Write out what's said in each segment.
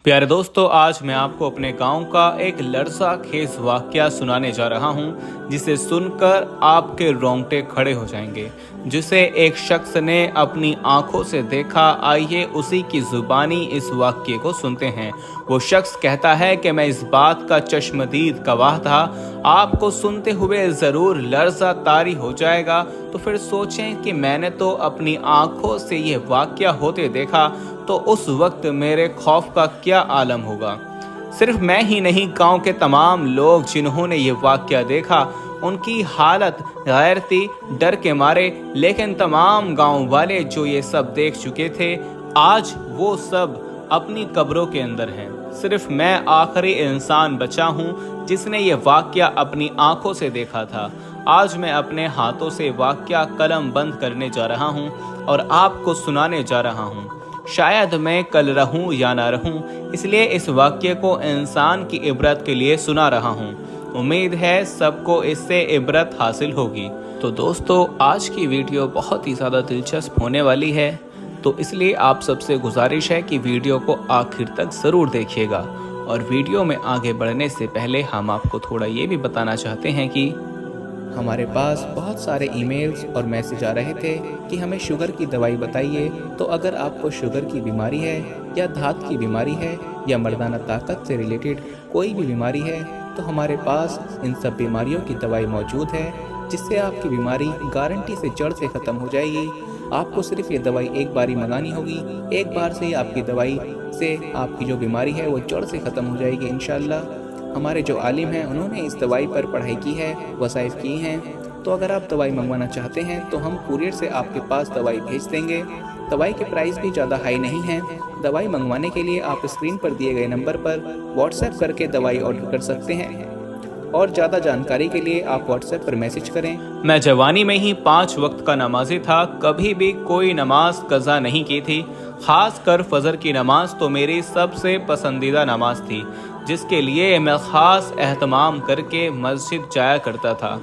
प्यारे दोस्तों, आज मैं आपको अपने गांव का एक लरज़ा खेज वाक़या सुनाने जा रहा हूं, जिसे सुनकर आपके रोंगटे खड़े हो जाएंगे। जिसे एक शख्स ने अपनी आंखों से देखा। आइए उसी की ज़ुबानी इस वाक़ये को सुनते हैं। वो शख्स कहता है कि मैं इस बात का चश्मदीद गवाह था। आपको सुनते हुए ज़रूर लरज़ा तारी हो जाएगा। तो फिर सोचें कि मैंने तो अपनी आंखों से ये वाक़या होते देखा, तो उस वक्त मेरे खौफ का क्या आलम होगा। सिर्फ मैं ही नहीं, गांव के तमाम लोग जिन्होंने ये वाक़या देखा, उनकी हालत गैर थी, डर के मारे। लेकिन तमाम गांव वाले जो ये सब देख चुके थे, आज वो सब अपनी कब्रों के अंदर हैं। सिर्फ मैं आखिरी इंसान बचा हूँ जिसने ये वाक़या अपनी आंखों से देखा था। आज मैं अपने हाथों से वाक़या कलम बंद करने जा रहा हूँ और आपको सुनाने जा रहा हूँ। शायद मैं कल रहूं या ना रहूं, इसलिए इस वाक्य को इंसान की इबरत के लिए सुना रहा हूं। उम्मीद है सबको इससे इबरत हासिल होगी। तो दोस्तों, आज की वीडियो बहुत ही ज़्यादा दिलचस्प होने वाली है, तो इसलिए आप सबसे गुजारिश है कि वीडियो को आखिर तक ज़रूर देखिएगा। और वीडियो में आगे बढ़ने से पहले हम आपको थोड़ा ये भी बताना चाहते हैं कि हमारे पास बहुत सारे ईमेल्स और मैसेज आ रहे थे कि हमें शुगर की दवाई बताइए। तो अगर आपको शुगर की बीमारी है या धात की बीमारी है या मर्दाना ताकत से रिलेटेड कोई भी बीमारी है, तो हमारे पास इन सब बीमारियों की दवाई मौजूद है, जिससे आपकी बीमारी गारंटी से जड़ से ख़त्म हो जाएगी। आपको सिर्फ ये दवाई एक बार ही मंगानी होगी। एक बार से आपकी दवाई से आपकी जो बीमारी है वो जड़ से ख़त्म हो जाएगी इंशाअल्लाह। हमारे जो आलिम हैं, उन्होंने इस दवाई पर पढ़ाई की है, वसाइफ की हैं। तो अगर आप दवाई मंगवाना चाहते हैं तो हम कुरियर से आपके पास दवाई भेज देंगे। दवाई के प्राइस भी ज़्यादा हाई नहीं हैं। दवाई मंगवाने के लिए आप स्क्रीन पर दिए गए नंबर पर व्हाट्सएप करके दवाई ऑर्डर कर सकते हैं, और ज़्यादा जानकारी के लिए आप व्हाट्सएप पर मैसेज करें। मैं जवानी में ही 5 वक्त का नमाजी था, कभी भी कोई नमाज कज़ा नहीं की थी। ख़ास कर फजर की नमाज तो मेरी सबसे पसंदीदा नमाज थी, जिसके लिए मैं ख़ास एहतमाम करके मस्जिद जाया करता था।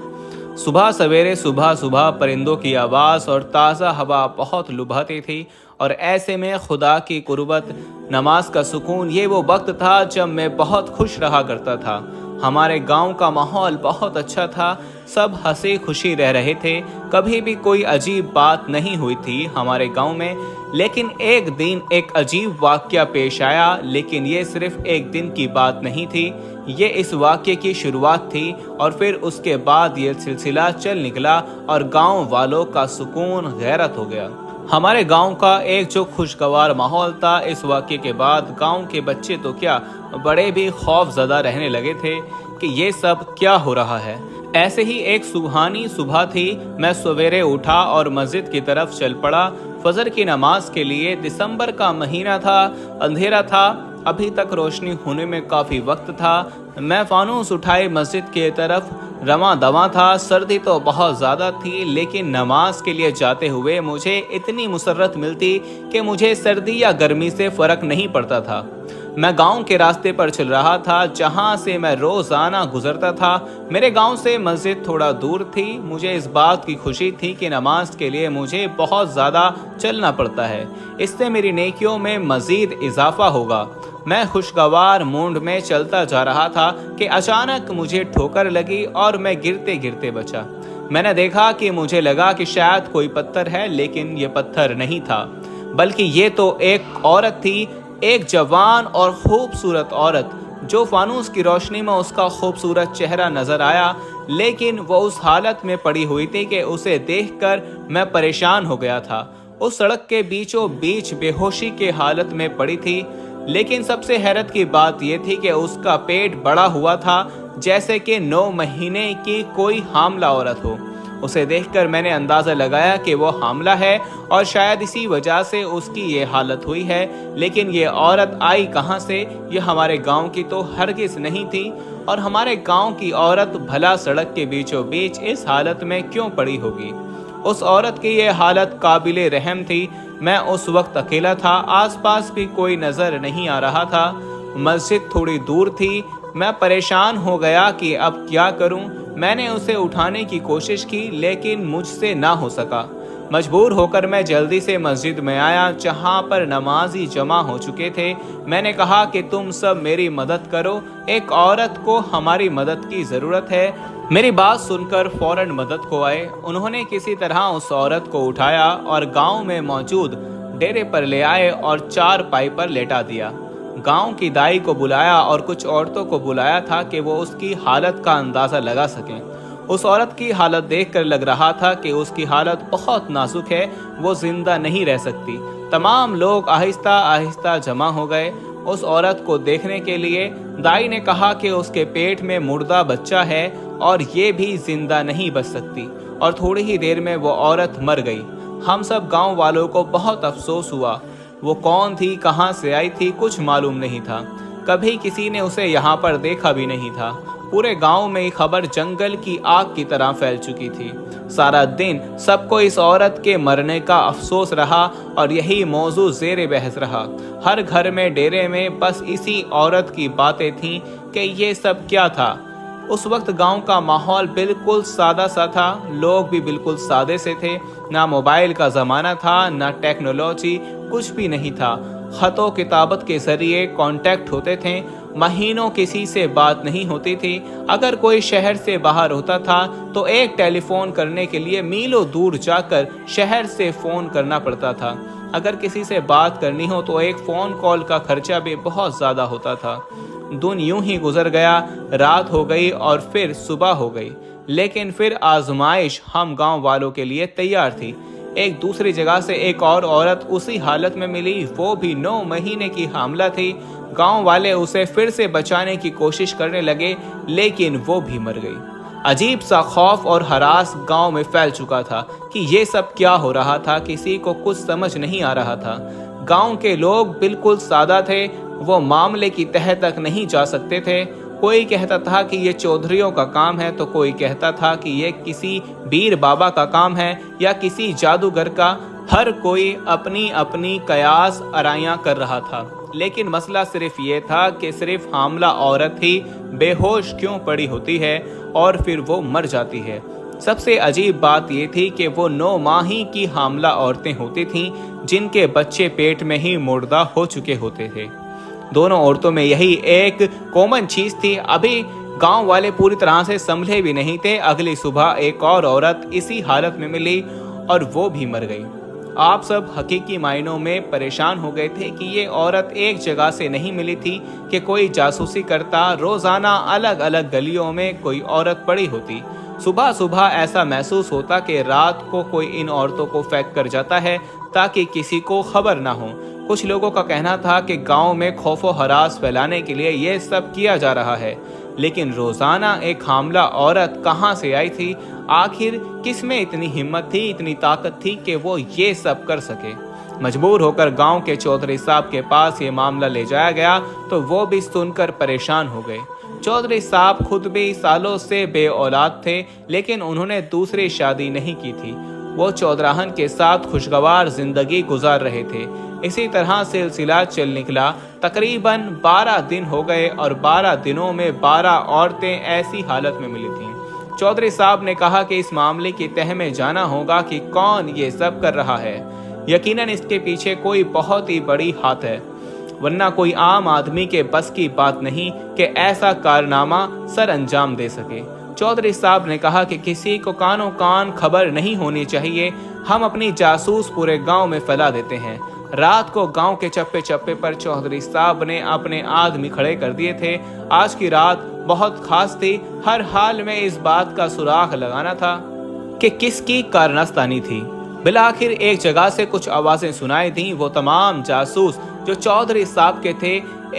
सुबह सवेरे सुबह परिंदों की आवाज़ और ताज़ा हवा बहुत लुभाती थी, और ऐसे में खुदा की कुर्बत, नमाज का सुकून, ये वो वक्त था जब मैं बहुत खुश रहा करता था। हमारे गांव का माहौल बहुत अच्छा था, सब हंसी खुशी रह रहे थे। कभी भी कोई अजीब बात नहीं हुई थी हमारे गांव में। लेकिन एक दिन एक अजीब वाक़या पेश आया। लेकिन ये सिर्फ एक दिन की बात नहीं थी, ये इस वाक़ये की शुरुआत थी, और फिर उसके बाद ये सिलसिला चल निकला और गांव वालों का सुकून गैरत हो गया। हमारे गांव का एक जो खुशगवार माहौल था, इस वाक़ये के बाद गांव के बच्चे तो क्या, बड़े भी खौफज़दा रहने लगे थे कि ये सब क्या हो रहा है। ऐसे ही एक सुबहानी सुबह थी। मैं सवेरे उठा और मस्जिद की तरफ चल पड़ा फजर की नमाज के लिए। दिसंबर का महीना था, अंधेरा था, अभी तक रोशनी होने में काफ़ी वक्त था। मैं फानूस उठाए मस्जिद की तरफ रवां दवां था। सर्दी तो बहुत ज़्यादा थी, लेकिन नमाज के लिए जाते हुए मुझे इतनी मुसर्रत मिलती कि मुझे सर्दी या गर्मी से फ़र्क नहीं पड़ता था। मैं गांव के रास्ते पर चल रहा था, जहां से मैं रोज़ाना गुजरता था। मेरे गांव से मस्जिद थोड़ा दूर थी। मुझे इस बात की खुशी थी कि नमाज के लिए मुझे बहुत ज़्यादा चलना पड़ता है, इससे मेरी नेकियों में मज़ीद इजाफा होगा। मैं खुशगवार मूड में चलता जा रहा था कि अचानक मुझे ठोकर लगी और मैं गिरते गिरते बचा। मैंने देखा कि मुझे लगा कि शायद कोई पत्थर है, लेकिन ये पत्थर नहीं था, बल्कि ये तो एक औरत थी, एक जवान और खूबसूरत औरत, जो फानूस की रोशनी में उसका खूबसूरत चेहरा नजर आया। लेकिन वो उस हालत में पड़ी हुई थी कि उसे देखकर मैं परेशान हो गया था। उस सड़क के बीचों बीच बेहोशी के हालत में पड़ी थी। लेकिन सबसे हैरत की बात यह थी कि उसका पेट बड़ा हुआ था, जैसे कि 9 महीने की कोई हामला औरत हो। उसे देखकर मैंने अंदाज़ा लगाया कि वो हामला है, और शायद इसी वजह से उसकी ये हालत हुई है। लेकिन ये औरत आई कहाँ से? ये हमारे गांव की तो हरगिज़ नहीं थी, और हमारे गांव की औरत भला सड़क के बीचों बीच इस हालत में क्यों पड़ी होगी? उस औरत की ये हालत काबिले रहम थी। मैं उस वक्त अकेला था, आसपास भी कोई नज़र नहीं आ रहा था। मस्जिद थोड़ी दूर थी। मैं परेशान हो गया कि अब क्या करूं। मैंने उसे उठाने की कोशिश की, लेकिन मुझसे ना हो सका। मजबूर होकर मैं जल्दी से मस्जिद में आया जहां पर नमाजी जमा हो चुके थे। मैंने कहा कि तुम सब मेरी मदद करो, एक औरत को हमारी मदद की ज़रूरत है। मेरी बात सुनकर फौरन मदद को आए। उन्होंने किसी तरह उस औरत को उठाया और गांव में मौजूद डेरे पर ले आए और चारपाई पर लेटा दिया। गांव की दाई को बुलाया और कुछ औरतों को बुलाया था कि वो उसकी हालत का अंदाज़ा लगा सकें। उस औरत की हालत देखकर लग रहा था कि उसकी हालत बहुत नाजुक है, वो जिंदा नहीं रह सकती। तमाम लोग आहिस्ता आहिस्ता जमा हो गए उस औरत को देखने के लिए। दाई ने कहा कि उसके पेट में मुर्दा बच्चा है और ये भी जिंदा नहीं बच सकती, और थोड़ी ही देर में वो औरत मर गई। हम सब गांव वालों को बहुत अफसोस हुआ। वो कौन थी, कहाँ से आई थी, कुछ मालूम नहीं था। कभी किसी ने उसे यहाँ पर देखा भी नहीं था। पूरे गांव में ये खबर जंगल की आग की तरह फैल चुकी थी। सारा दिन सबको इस औरत के मरने का अफसोस रहा और यही मौजू ज़ेरे बहस रहा। हर घर में, डेरे में बस इसी औरत की बातें थीं कि ये सब क्या था। उस वक्त गांव का माहौल बिल्कुल सादा सा था। लोग भी बिल्कुल सादे से थे। ना मोबाइल का ज़माना था, ना टेक्नोलॉजी, कुछ भी नहीं था। ख़तों किताबत के ज़रिए कांटेक्ट होते थे। महीनों किसी से बात नहीं होती थी। अगर कोई शहर से बाहर होता था तो एक टेलीफोन करने के लिए मीलों दूर जाकर शहर से फ़ोन करना पड़ता था। अगर किसी से बात करनी हो तो एक फ़ोन कॉल का खर्चा भी बहुत ज़्यादा होता था। दिन यूं ही गुजर गया। रात हो गई और फिर सुबह हो गई, लेकिन फिर आजमाइश हम गांव वालों के लिए तैयार थी। एक दूसरी जगह से एक और औरत उसी हालत में मिली। वो भी 9 महीने की हामला थी। गांव वाले उसे फिर से बचाने की कोशिश करने लगे, लेकिन वो भी मर गई। अजीब सा खौफ और हरास गांव में फैल चुका था कि ये सब क्या हो रहा था। किसी को कुछ समझ नहीं आ रहा था। गांव के लोग बिल्कुल सादा थे। वो मामले की तह तक नहीं जा सकते थे। कोई कहता था कि ये चौधरियों का काम है, तो कोई कहता था कि ये किसी बीर बाबा का काम है या किसी जादूगर का। हर कोई अपनी अपनी कयास आराइयां कर रहा था, लेकिन मसला सिर्फ ये था कि सिर्फ हामला औरत ही बेहोश क्यों पड़ी होती है और फिर वो मर जाती है। सबसे अजीब बात ये थी कि वो 9 माह की हामला औरतें होती थीं जिनके बच्चे पेट में ही मुर्दा हो चुके होते थे। दोनों औरतों में यही एक कॉमन चीज थी। अभी गांव वाले पूरी तरह से संभले भी नहीं थे। अगली सुबह एक और औरत इसी हालत में मिली और वो भी मर गई। आप सब हकीकी मायनों में परेशान हो गए थे कि ये औरत एक जगह से नहीं मिली थी कि कोई जासूसी करता। रोजाना अलग अलग गलियों में कोई औरत पड़ी होती। सुबह सुबह ऐसा महसूस होता कि रात को कोई इन औरतों को फेंक कर जाता है ताकि किसी को खबर ना हो। कुछ लोगों का कहना था कि गांव में खौफो हरास फैलाने के लिए ये सब किया जा रहा है, लेकिन रोजाना एक हामला औरत कहां से आई थी? आखिर किस में इतनी हिम्मत थी, इतनी ताकत थी कि वो ये सब कर सके? मजबूर होकर गांव के चौधरी साहब के पास ये मामला ले जाया गया तो वो भी सुनकर परेशान हो गए। चौधरी साहब खुद भी सालों से बे औलाद थे, लेकिन उन्होंने दूसरी शादी नहीं की थी। वो चौधराहन के साथ खुशगवार जिंदगी गुजार रहे थे। इसी तरह सिलसिला चल निकला। तकरीबन 12 दिन हो गए और 12 दिनों में 12 औरतें ऐसी हालत में मिली थीं। चौधरी साहब ने कहा कि इस मामले की तह में जाना होगा कि कौन ये सब कर रहा है। यकीनन इसके पीछे कोई बहुत ही बड़ी हाथ है, वरना कोई आम आदमी के बस की बात नहीं कि ऐसा कारनामा सर अंजाम दे सके। चौधरी साहब ने कहा कि किसी को कानों कान खबर नहीं होनी चाहिए। हम अपनी जासूस पूरे गांव में फैला देते हैं। रात को गांव के चप्पे चप्पे पर चौधरी साहब ने अपने आदमी खड़े कर दिए थे। आज की रात बहुत खास थी। हर हाल में इस बात का सुराग लगाना था कि किसकी कारनास्तानी थी। बिलाखिर एक जगह से कुछ आवाजें सुनाई दी। वो तमाम जासूस जो चौधरी साहब के थे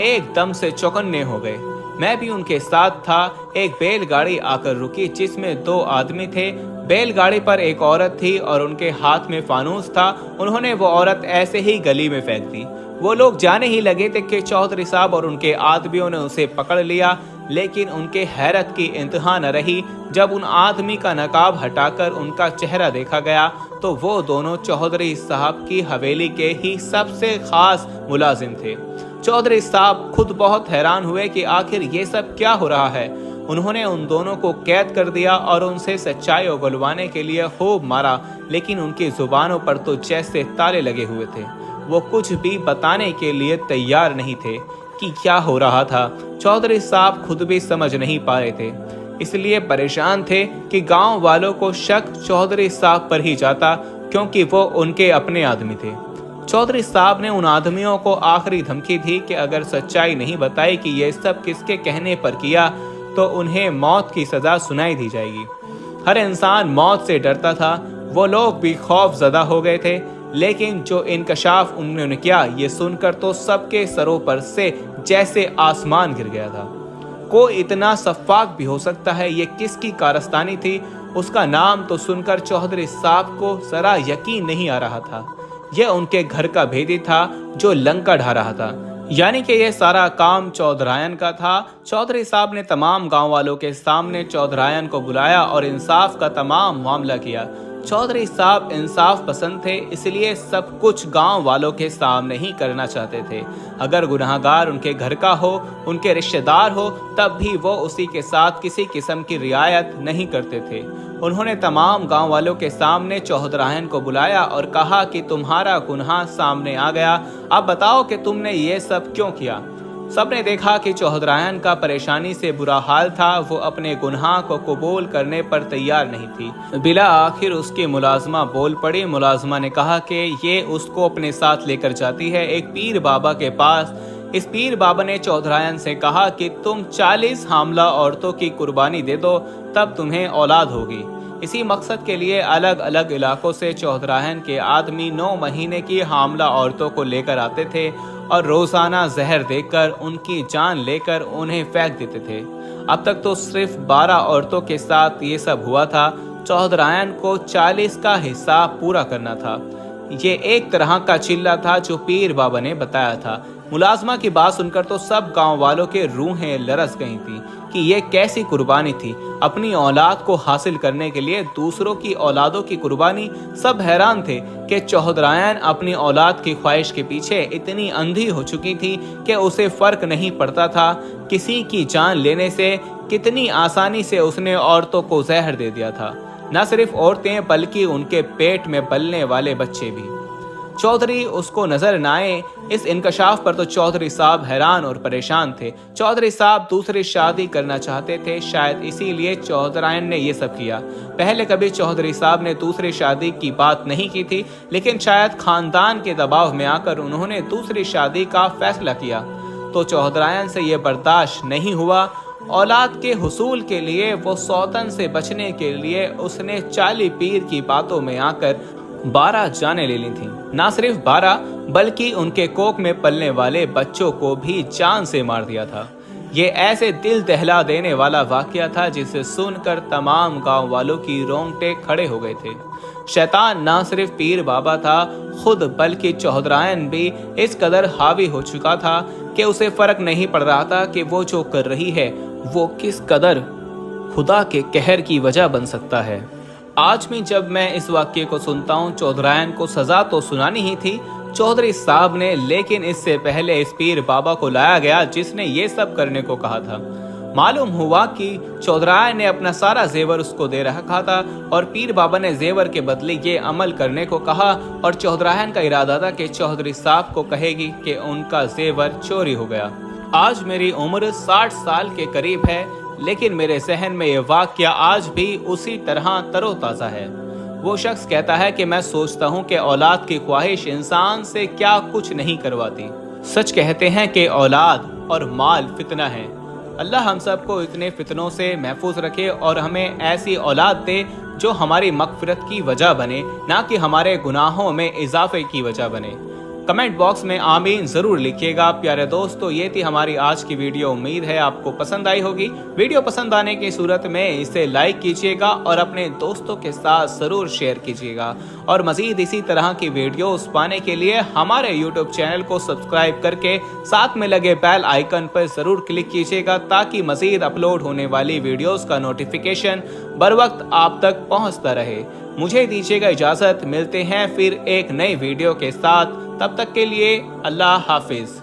एकदम से चौकन्ने हो गए। मैं भी उनके साथ था। एक बैलगाड़ी आकर रुकी जिसमें 2 आदमी थे। बैलगाड़ी पर एक औरत थी और उनके हाथ में फानूस था। उन्होंने वो औरत ऐसे ही गली में फेंक दी। वो लोग जाने ही लगे थे कि चौधरी साहब और उनके आदमियों ने उसे पकड़ लिया, लेकिन उनके हैरत की इंतहा न रही। जब उन आदमी का नकाब हटाकर उनका चेहरा देखा गया तो वो दोनों चौधरी साहब की हवेली के ही सबसे खास मुलाजिम थे। चौधरी साहब खुद बहुत हैरान हुए कि आखिर ये सब क्या हो रहा है। उन्होंने उन दोनों को कैद कर दिया और उनसे सच्चाई उगलवाने के लिए खूब मारा, लेकिन उनकी जुबानों पर तो जैसे ताले लगे हुए थे। वो कुछ भी बताने के लिए तैयार नहीं थे कि क्या हो रहा था। चौधरी साहब खुद भी समझ नहीं पा रहे थे, इसलिए परेशान थे कि गांव वालों को शक चौधरी साहब पर ही जाता, क्योंकि वो उनके अपने आदमी थे। चौधरी साहब ने उन आदमियों को आखिरी धमकी दी कि अगर सच्चाई नहीं बताई कि ये सब किसके कहने पर किया तो उन्हें मौत की सजा सुनाई दी जाएगी। हर इंसान मौत से डरता था। वो लोग भी खौफजदा हो गए थे, लेकिन जो इंकशाफ उन्होंने किया ये सुनकर तो सबके सरों पर से जैसे आसमान गिर गया था। कोई इतना सफाक भी हो सकता है, ये किसकी कारस्तानी थी? उसका नाम तो सुनकर चौधरी साहब को जरा यकीन नहीं आ रहा था। यह उनके घर का भेदी था जो लंका ढा रहा था, यानी कि यह सारा काम चौधरायन का था। चौधरी साहब ने तमाम गांव वालों के सामने चौधरायन को बुलाया और इंसाफ का तमाम मामला किया। चौधरी साहब इंसाफ पसंद थे, इसलिए सब कुछ गांव वालों के सामने ही करना चाहते थे। अगर गुनाहगार उनके घर का हो, उनके रिश्तेदार हो, तब भी वो उसी के साथ किसी किस्म की रियायत नहीं करते थे। उन्होंने तमाम गांव वालों के सामने चौधरायन को बुलाया और कहा कि तुम्हारा गुनाह सामने आ गया, अब बताओ कि तुमने ये सब क्यों किया। सबने देखा कि चौधरायन का परेशानी से बुरा हाल था। वो अपने गुनाह को कबूल करने पर तैयार नहीं थी। बिला आखिर उसकी मुलाजमा बोल पड़ी। मुलाजमा ने कहा कि ये उसको अपने साथ लेकर जाती है एक पीर बाबा के पास। इस पीर बाबा ने चौधरायन से कहा कि तुम 40 हामला औरतों की कुर्बानी दे दो, तब तुम्हें औलाद होगी। इसी मकसद के लिए अलग अलग इलाकों से चौधरायन के आदमी 9 महीने की हामला औरतों को लेकर आते थे और रोजाना जहर देकर उनकी जान लेकर उन्हें फेंक देते थे। अब तक तो सिर्फ 12 औरतों के साथ ये सब हुआ था। चौधरायन को 40 का हिसाब पूरा करना था। ये एक तरह का चिल्ला था जो पीर बाबा ने बताया था। मुलाजमा की बात सुनकर तो सब गांव वालों के रूहें लरस गई थी कि ये कैसी कुर्बानी थी, अपनी औलाद को हासिल करने के लिए दूसरों की औलादों की कुर्बानी। सब हैरान थे कि चौधरायन अपनी औलाद की ख्वाहिश के पीछे इतनी अंधी हो चुकी थी कि उसे फर्क नहीं पड़ता था किसी की जान लेने से। कितनी आसानी से उसने औरतों को जहर दे दिया था। न सिर्फ औरतें बल्कि उनके पेट में पलने वाले बच्चे भी। चौधरी उसको नजर न आए। इस इंकशाफ पर तो चौधरी साहब हैरान और परेशान थे। चौधरी साहब दूसरी शादी करना चाहते थे, शायद इसीलिए चौधरायन ने ये सब किया। पहले कभी चौधरी साहब ने दूसरी शादी की बात नहीं की थी, लेकिन शायद खानदान के दबाव में आकर उन्होंने दूसरी शादी का फैसला किया। तो चौधरायन से ये बर्दाश्त नहीं हुआ। औलाद के हुसूल के लिए, वो सौतन से बचने के लिए उसने 40 पीर की बातों में आकर 12 जानें ले ली थीं। ना सिर्फ 12 बल्कि उनके कोख में पलने वाले बच्चों को भी जान से मार दिया था। ये ऐसे दिल दहला देने वाला वाकया था जिसे सुनकर तमाम गांव वालों की रोंगटे खड़े हो गए थे। शैतान ना सिर्फ पीर बाबा था खुद, बल्कि चौधरायन भी इस कदर हावी हो चुका था कि उसे फर्क नहीं पड़ रहा था कि वो जो कर रही है वो किस कदर खुदा के कहर की वजह बन सकता है। आज भी जब मैं इस वाक्य को सुनता हूँ, चौधरायन को सजा तो सुनानी ही थी चौधरी साहब ने, लेकिन इससे पहले इस पीर बाबा को लाया गया जिसने ये सब करने को कहा था। मालूम हुआ कि चौधरायन ने अपना सारा जेवर उसको दे रखा था और पीर बाबा ने जेवर के बदले ये अमल करने को कहा और चौधरायन का इरादा था कि चौधरी साहब को कहेगी कि उनका जेवर चोरी हो गया। आज मेरी उम्र 60 साल के करीब है, लेकिन मेरे जहन में ये वाकया आज भी उसी तरह तरोताज़ा है। वो शख्स कहता है कि मैं सोचता हूँ कि औलाद की ख्वाहिश इंसान से क्या कुछ नहीं करवाती। सच कहते हैं कि औलाद और माल फितना है। अल्लाह हम सबको इतने फितनों से महफूज रखे और हमें ऐसी औलाद दे जो हमारी मगफिरत की वजह बने, ना कि हमारे गुनाहों में इजाफे की वजह बने। कमेंट बॉक्स में आमीन जरूर लिखिएगा। प्यारे दोस्तों, ये थी हमारी आज की वीडियो। उम्मीद है आपको पसंद आई होगी। वीडियो पसंद आने की सूरत में इसे लाइक कीजिएगा और अपने दोस्तों के साथ जरूर शेयर कीजिएगा। और मजीद इसी तरह की वीडियोस पाने के लिए हमारे यूट्यूब चैनल को सब्सक्राइब करके साथ में लगे बेल आइकन पर जरूर क्लिक कीजिएगा, ताकि मजीद अपलोड होने वाली वीडियोस का नोटिफिकेशन बर वक्त आप तक पहुंचता रहे। मुझे दीजिएगा इजाजत, मिलते हैं फिर एक नई वीडियो के साथ। तब तक के लिए अल्लाह हाफिज।